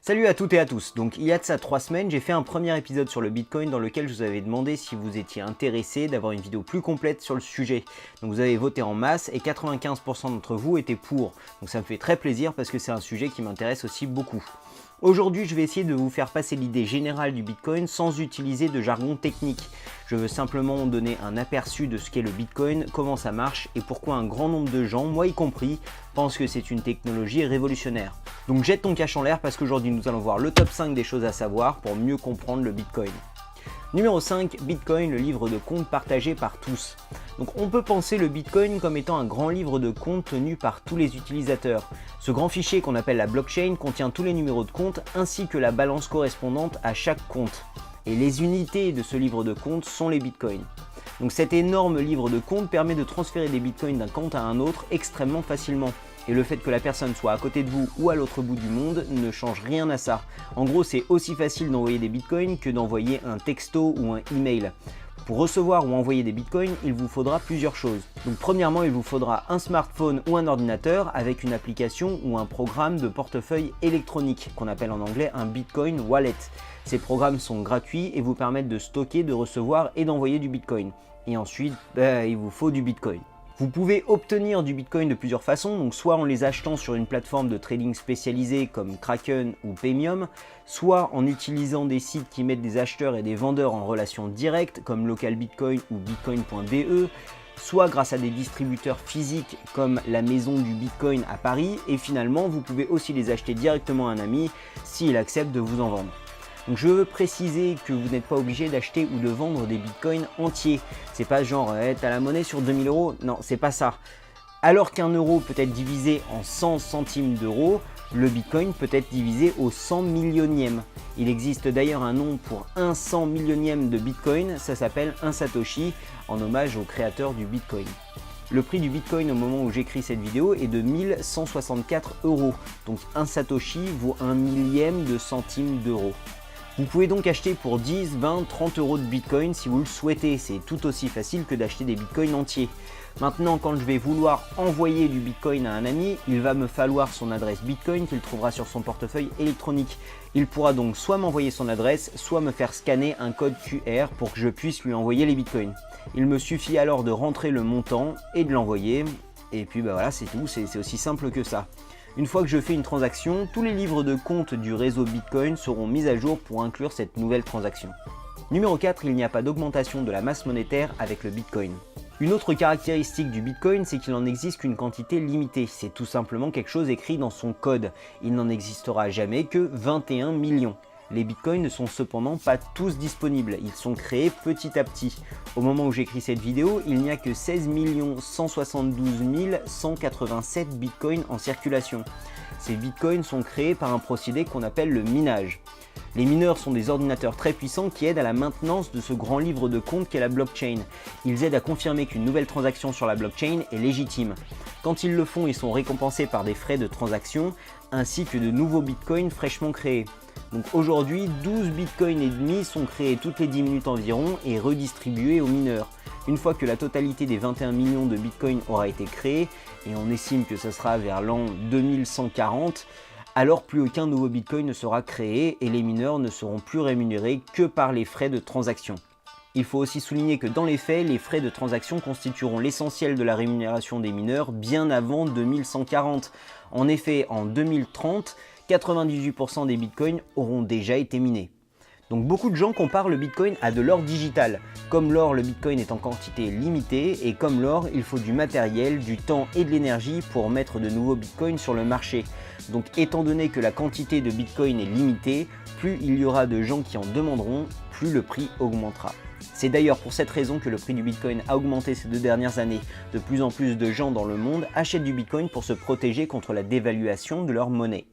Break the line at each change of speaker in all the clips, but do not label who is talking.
Salut à toutes et à tous. Donc il y a de ça 3 semaines, j'ai fait un premier épisode sur le Bitcoin dans lequel je vous avais demandé si vous étiez intéressé d'avoir une vidéo plus complète sur le sujet. Donc vous avez voté en masse et 95% d'entre vous étaient pour. Donc ça me fait très plaisir parce que c'est un sujet qui m'intéresse aussi beaucoup. Aujourd'hui, je vais essayer de vous faire passer l'idée générale du Bitcoin sans utiliser de jargon technique. Je veux simplement donner un aperçu de ce qu'est le Bitcoin, comment ça marche et pourquoi un grand nombre de gens, moi y compris, pensent que c'est une technologie révolutionnaire. Donc jette ton cash en l'air parce qu'aujourd'hui nous allons voir le top 5 des choses à savoir pour mieux comprendre le Bitcoin. Numéro 5, Bitcoin, le livre de compte partagé par tous. Donc on peut penser le Bitcoin comme étant un grand livre de compte tenu par tous les utilisateurs. Ce grand fichier qu'on appelle la blockchain contient tous les numéros de compte ainsi que la balance correspondante à chaque compte. Et les unités de ce livre de compte sont les Bitcoins. Donc cet énorme livre de compte permet de transférer des Bitcoins d'un compte à un autre extrêmement facilement. Et le fait que la personne soit à côté de vous ou à l'autre bout du monde ne change rien à ça. En gros, c'est aussi facile d'envoyer des bitcoins que d'envoyer un texto ou un email. Pour recevoir ou envoyer des bitcoins, il vous faudra plusieurs choses. Donc premièrement, il vous faudra un smartphone ou un ordinateur avec une application ou un programme de portefeuille électronique qu'on appelle en anglais un Bitcoin Wallet. Ces programmes sont gratuits et vous permettent de stocker, de recevoir et d'envoyer du bitcoin. Et ensuite, il vous faut du bitcoin. Vous pouvez obtenir du Bitcoin de plusieurs façons, donc soit en les achetant sur une plateforme de trading spécialisée comme Kraken ou Paymium, soit en utilisant des sites qui mettent des acheteurs et des vendeurs en relation directe comme LocalBitcoin ou Bitcoin.de, soit grâce à des distributeurs physiques comme la maison du Bitcoin à Paris, et finalement vous pouvez aussi les acheter directement à un ami s'il accepte de vous en vendre. Donc je veux préciser que vous n'êtes pas obligé d'acheter ou de vendre des bitcoins entiers. C'est pas genre t'as la monnaie sur 2000 euros, non c'est pas ça. Alors qu'un euro peut être divisé en 100 centimes d'euros, le bitcoin peut être divisé au 100 millionième. Il existe d'ailleurs un nom pour un 100 millionième de bitcoin, ça s'appelle un satoshi, en hommage au créateur du bitcoin. Le prix du bitcoin au moment où j'écris cette vidéo est de 1164 euros. Donc un satoshi vaut un millième de centime d'euro. Vous pouvez donc acheter pour 10, 20, 30 euros de bitcoin si vous le souhaitez, c'est tout aussi facile que d'acheter des bitcoins entiers. Maintenant, quand je vais vouloir envoyer du bitcoin à un ami, il va me falloir son adresse bitcoin qu'il trouvera sur son portefeuille électronique. Il pourra donc soit m'envoyer son adresse, soit me faire scanner un code QR pour que je puisse lui envoyer les bitcoins. Il me suffit alors de rentrer le montant et de l'envoyer, et puis voilà, c'est tout, c'est aussi simple que ça. Une fois que je fais une transaction, tous les livres de compte du réseau Bitcoin seront mis à jour pour inclure cette nouvelle transaction. Numéro 4, il n'y a pas d'augmentation de la masse monétaire avec le Bitcoin. Une autre caractéristique du Bitcoin, c'est qu'il n'en existe qu'une quantité limitée. C'est tout simplement quelque chose écrit dans son code. Il n'en existera jamais que 21 millions. Les bitcoins ne sont cependant pas tous disponibles, ils sont créés petit à petit. Au moment où j'écris cette vidéo, il n'y a que 16 172 187 bitcoins en circulation. Ces bitcoins sont créés par un procédé qu'on appelle le minage. Les mineurs sont des ordinateurs très puissants qui aident à la maintenance de ce grand livre de compte qu'est la blockchain. Ils aident à confirmer qu'une nouvelle transaction sur la blockchain est légitime. Quand ils le font, ils sont récompensés par des frais de transaction ainsi que de nouveaux bitcoins fraîchement créés. Donc aujourd'hui, 12 bitcoins et demi sont créés toutes les 10 minutes environ et redistribués aux mineurs. Une fois que la totalité des 21 millions de bitcoins aura été créée, et on estime que ce sera vers l'an 2140, alors plus aucun nouveau bitcoin ne sera créé et les mineurs ne seront plus rémunérés que par les frais de transaction. Il faut aussi souligner que dans les faits, les frais de transaction constitueront l'essentiel de la rémunération des mineurs bien avant 2140. En effet, en 2030, 98% des bitcoins auront déjà été minés. Donc beaucoup de gens comparent le bitcoin à de l'or digital. Comme l'or, le bitcoin est en quantité limitée et comme l'or, il faut du matériel, du temps et de l'énergie pour mettre de nouveaux bitcoins sur le marché. Donc étant donné que la quantité de bitcoin est limitée, plus il y aura de gens qui en demanderont, plus le prix augmentera. C'est d'ailleurs pour cette raison que le prix du bitcoin a augmenté ces 2 dernières années. De plus en plus de gens dans le monde achètent du bitcoin pour se protéger contre la dévaluation de leur monnaie.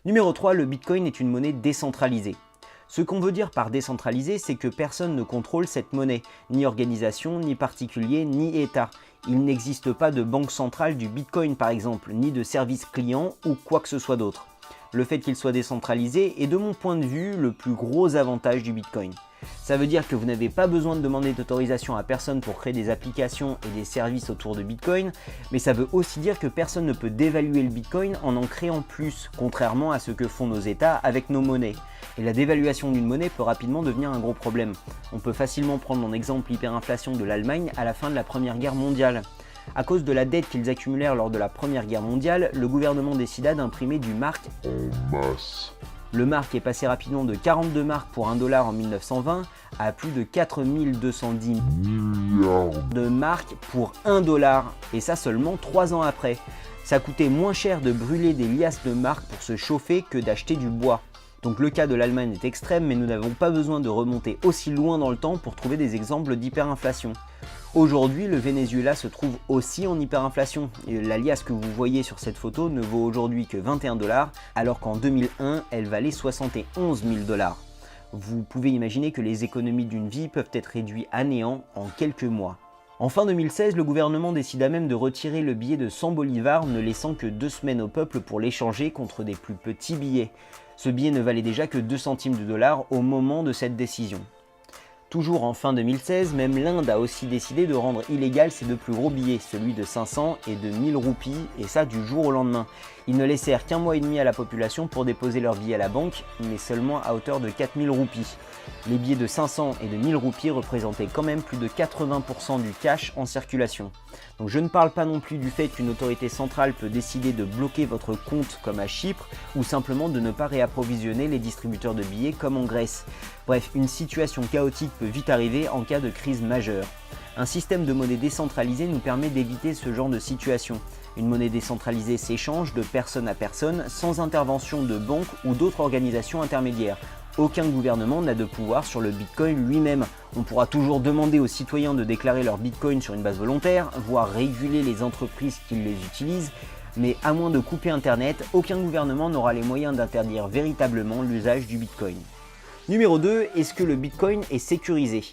Numéro 3, le bitcoin est une monnaie décentralisée. Ce qu'on veut dire par décentralisé, c'est que personne ne contrôle cette monnaie, ni organisation, ni particulier, ni État. Il n'existe pas de banque centrale du bitcoin par exemple, ni de service client ou quoi que ce soit d'autre. Le fait qu'il soit décentralisé est de mon point de vue le plus gros avantage du bitcoin. Ça veut dire que vous n'avez pas besoin de demander d'autorisation à personne pour créer des applications et des services autour de Bitcoin, mais ça veut aussi dire que personne ne peut dévaluer le Bitcoin en créant plus, contrairement à ce que font nos États avec nos monnaies. Et la dévaluation d'une monnaie peut rapidement devenir un gros problème. On peut facilement prendre en exemple l'hyperinflation de l'Allemagne à la fin de la Première Guerre mondiale. À cause de la dette qu'ils accumulèrent lors de la Première Guerre mondiale, le gouvernement décida d'imprimer du mark en masse. Le mark est passé rapidement de 42 marks pour 1 dollar en 1920 à plus de 4210 milliards de marks pour 1 dollar, et ça seulement 3 ans après. Ça coûtait moins cher de brûler des liasses de marques pour se chauffer que d'acheter du bois. Donc le cas de l'Allemagne est extrême, mais nous n'avons pas besoin de remonter aussi loin dans le temps pour trouver des exemples d'hyperinflation. Aujourd'hui, le Venezuela se trouve aussi en hyperinflation. Et la liasse que vous voyez sur cette photo ne vaut aujourd'hui que 21 $, alors qu'en 2001, elle valait 71 000 $. Vous pouvez imaginer que les économies d'une vie peuvent être réduites à néant en quelques mois. En fin 2016, le gouvernement décida même de retirer le billet de 100 bolivars, ne laissant que 2 semaines au peuple pour l'échanger contre des plus petits billets. Ce billet ne valait déjà que 2 centimes de dollar au moment de cette décision. Toujours en fin 2016, même l'Inde a aussi décidé de rendre illégal ses 2 plus gros billets, celui de 500 et de 1000 roupies, et ça du jour au lendemain. Ils ne laissèrent qu'un mois et demi à la population pour déposer leurs billets à la banque, mais seulement à hauteur de 4000 roupies. Les billets de 500 et de 1000 roupies représentaient quand même plus de 80% du cash en circulation. Donc je ne parle pas non plus du fait qu'une autorité centrale peut décider de bloquer votre compte comme à Chypre, ou simplement de ne pas réapprovisionner les distributeurs de billets comme en Grèce. Bref, une situation chaotique peut vite arriver en cas de crise majeure. Un système de monnaie décentralisée nous permet d'éviter ce genre de situation. Une monnaie décentralisée s'échange de personne à personne sans intervention de banques ou d'autres organisations intermédiaires. Aucun gouvernement n'a de pouvoir sur le Bitcoin lui-même. On pourra toujours demander aux citoyens de déclarer leur Bitcoin sur une base volontaire, voire réguler les entreprises qui les utilisent, mais à moins de couper Internet, aucun gouvernement n'aura les moyens d'interdire véritablement l'usage du Bitcoin. Numéro 2, est-ce que le Bitcoin est sécurisé ?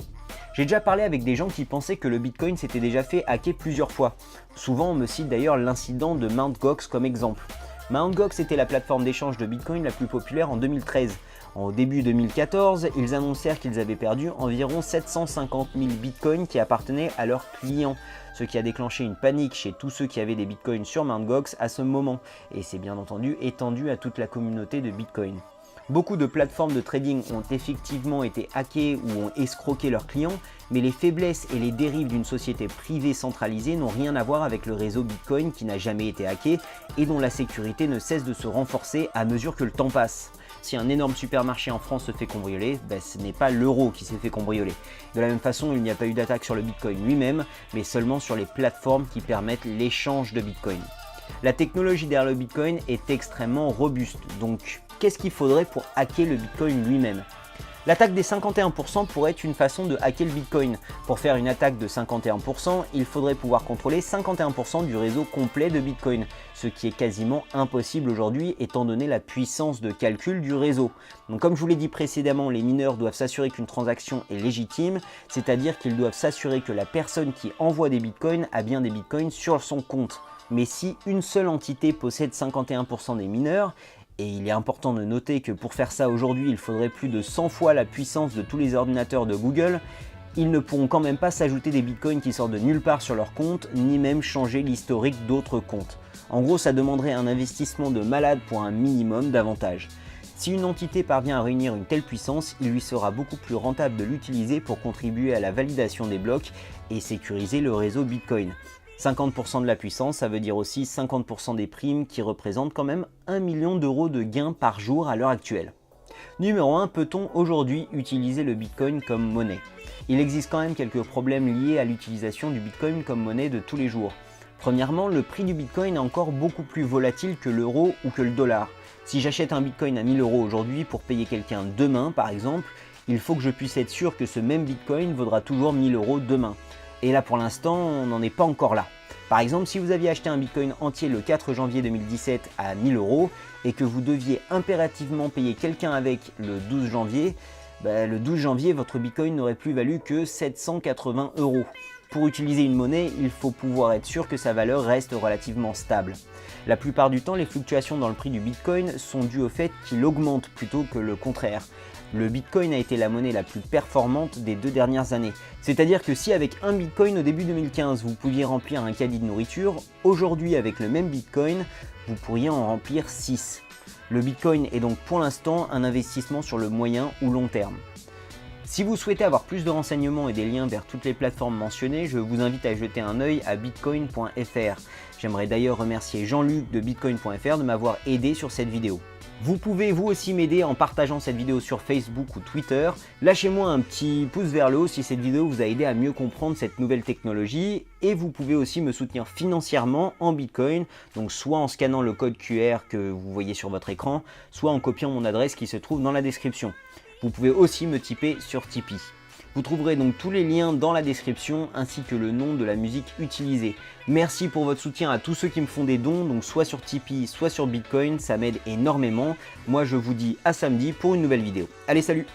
J'ai déjà parlé avec des gens qui pensaient que le Bitcoin s'était déjà fait hacker plusieurs fois. Souvent on me cite d'ailleurs l'incident de Mt. Gox comme exemple. Mt. Gox était la plateforme d'échange de Bitcoin la plus populaire en 2013. Au début 2014, ils annoncèrent qu'ils avaient perdu environ 750 000 bitcoins qui appartenaient à leurs clients, ce qui a déclenché une panique chez tous ceux qui avaient des bitcoins sur Mt. Gox à ce moment, et c'est bien entendu étendu à toute la communauté de Bitcoin. Beaucoup de plateformes de trading ont effectivement été hackées ou ont escroqué leurs clients, mais les faiblesses et les dérives d'une société privée centralisée n'ont rien à voir avec le réseau Bitcoin qui n'a jamais été hacké et dont la sécurité ne cesse de se renforcer à mesure que le temps passe. Si un énorme supermarché en France se fait cambrioler, ce n'est pas l'euro qui s'est fait cambrioler. De la même façon, il n'y a pas eu d'attaque sur le Bitcoin lui-même, mais seulement sur les plateformes qui permettent l'échange de Bitcoin. La technologie derrière le Bitcoin est extrêmement robuste, donc qu'est-ce qu'il faudrait pour hacker le Bitcoin lui-même ? L'attaque des 51% pourrait être une façon de hacker le Bitcoin. Pour faire une attaque de 51%, il faudrait pouvoir contrôler 51% du réseau complet de Bitcoin, ce qui est quasiment impossible aujourd'hui étant donné la puissance de calcul du réseau. Donc comme je vous l'ai dit précédemment, les mineurs doivent s'assurer qu'une transaction est légitime, c'est-à-dire qu'ils doivent s'assurer que la personne qui envoie des Bitcoins a bien des Bitcoins sur son compte. Mais si une seule entité possède 51% des mineurs, et il est important de noter que pour faire ça aujourd'hui, il faudrait plus de 100 fois la puissance de tous les ordinateurs de Google, ils ne pourront quand même pas s'ajouter des bitcoins qui sortent de nulle part sur leur compte, ni même changer l'historique d'autres comptes. En gros, ça demanderait un investissement de malade pour un minimum d'avantages. Si une entité parvient à réunir une telle puissance, il lui sera beaucoup plus rentable de l'utiliser pour contribuer à la validation des blocs et sécuriser le réseau Bitcoin. 50% de la puissance, ça veut dire aussi 50% des primes qui représentent quand même 1 million d'euros de gains par jour à l'heure actuelle. Numéro 1, peut-on aujourd'hui utiliser le Bitcoin comme monnaie ? Il existe quand même quelques problèmes liés à l'utilisation du Bitcoin comme monnaie de tous les jours. Premièrement, le prix du Bitcoin est encore beaucoup plus volatile que l'euro ou que le dollar. Si j'achète un Bitcoin à 1000 € aujourd'hui pour payer quelqu'un demain par exemple, il faut que je puisse être sûr que ce même Bitcoin vaudra toujours 1000 € demain. Et là pour l'instant, on n'en est pas encore là. Par exemple, si vous aviez acheté un Bitcoin entier le 4 janvier 2017 à 1000 € et que vous deviez impérativement payer quelqu'un avec le 12 janvier, le 12 janvier, votre Bitcoin n'aurait plus valu que 780 €. Pour utiliser une monnaie, il faut pouvoir être sûr que sa valeur reste relativement stable. La plupart du temps, les fluctuations dans le prix du Bitcoin sont dues au fait qu'il augmente plutôt que le contraire. Le Bitcoin a été la monnaie la plus performante des 2 dernières années. C'est-à-dire que si avec un Bitcoin au début 2015, vous pouviez remplir un caddie de nourriture, aujourd'hui avec le même Bitcoin, vous pourriez en remplir 6. Le Bitcoin est donc pour l'instant un investissement sur le moyen ou long terme. Si vous souhaitez avoir plus de renseignements et des liens vers toutes les plateformes mentionnées, je vous invite à jeter un œil à bitcoin.fr. J'aimerais d'ailleurs remercier Jean-Luc de bitcoin.fr de m'avoir aidé sur cette vidéo. Vous pouvez vous aussi m'aider en partageant cette vidéo sur Facebook ou Twitter. Lâchez-moi un petit pouce vers le haut si cette vidéo vous a aidé à mieux comprendre cette nouvelle technologie. Et vous pouvez aussi me soutenir financièrement en Bitcoin, donc soit en scannant le code QR que vous voyez sur votre écran, soit en copiant mon adresse qui se trouve dans la description. Vous pouvez aussi me tiper sur Tipeee. Vous trouverez donc tous les liens dans la description ainsi que le nom de la musique utilisée. Merci pour votre soutien à tous ceux qui me font des dons, donc soit sur Tipeee, soit sur Bitcoin, ça m'aide énormément. Moi je vous dis à samedi pour une nouvelle vidéo. Allez, salut!